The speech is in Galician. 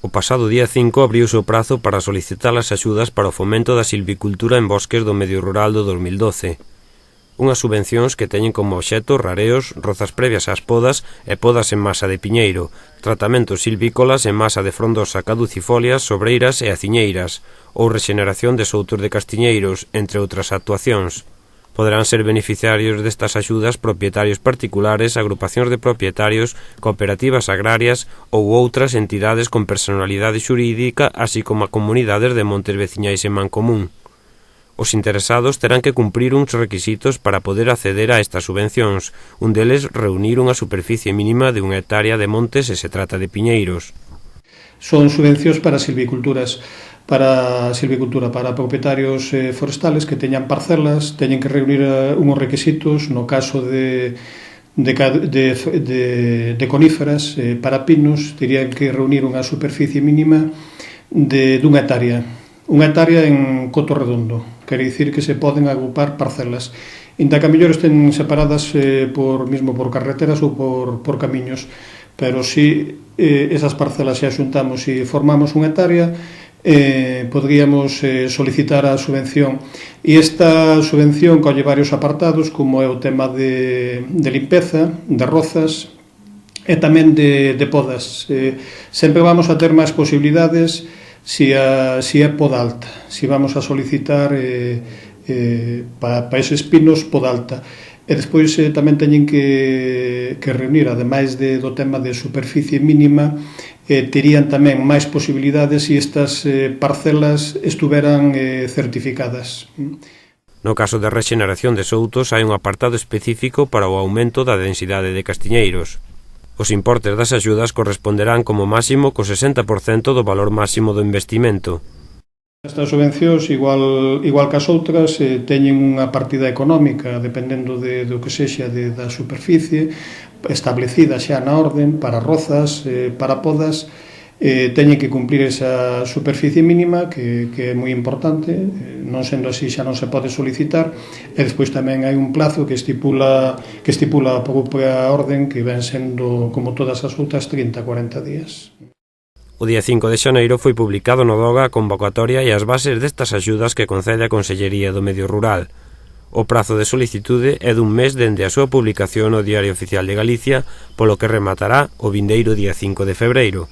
O pasado día 5 abriuse o prazo para solicitar as axudas para o fomento da silvicultura en bosques do medio rural do 2012. Unhas subvencións que teñen como obxecto rareos, rozas previas ás podas e podas en masa de piñeiro, tratamentos silvícolas en masa de frondosa caducifolias, sobreiras e aciñeiras, ou rexeneración de soutos de castiñeiros, entre outras actuacións. Poderán ser beneficiarios destas axudas propietarios particulares, agrupacións de propietarios, cooperativas agrarias ou outras entidades con personalidade xurídica, así como a comunidades de montes veciñais en mancomún. Os interesados terán que cumprir uns requisitos para poder acceder a estas subvencións. Un deles, reunir unha superficie mínima de 1 hectárea de montes se se trata de piñeiros. Son subvencións para silvicultura, para propietarios forestales que teñan parcelas, teñen que reunir unhos requisitos, no caso de coníferas, para pinos, terían que reunir unha superficie mínima de 1 hectárea. 1 hectárea en coto redondo, quere dicir que se poden agrupar parcelas. Inda que a mellor estén separadas por carreteras ou por camiños, pero si esas parcelas se axuntamos e formamos 1 hectárea, podríamos solicitar a subvención. E esta subvención colle varios apartados, como é o tema de limpeza, de rozas e tamén de podas. Sempre vamos a ter máis posibilidades si é poda alta, si vamos a solicitar para eses pinos poda alta. E despois tamén teñen que reunir, ademais do tema de superficie mínima, terían tamén máis posibilidades se estas parcelas estuveran certificadas. No caso de rexeneración de soutos hai un apartado específico para o aumento da densidade de castiñeiros. Os importes das axudas corresponderán como máximo co 60% do valor máximo do investimento. Estas subvencións, igual que as outras, teñen unha partida económica, dependendo do que sexa da superficie, establecida xa na orden, para rozas, para podas, teñen que cumplir esa superficie mínima, que é moi importante, non sendo así xa non se pode solicitar, e despois tamén hai un plazo que estipula a propia orden, que ven sendo, como todas as outras, 30-40 días. O día 5 de xaneiro foi publicado no DOGA a convocatoria e as bases destas axudas que concede a Consellería do Medio Rural. O prazo de solicitude é dun mes dende a súa publicación no Diario Oficial de Galicia, polo que rematará o vindeiro día 5 de febreiro.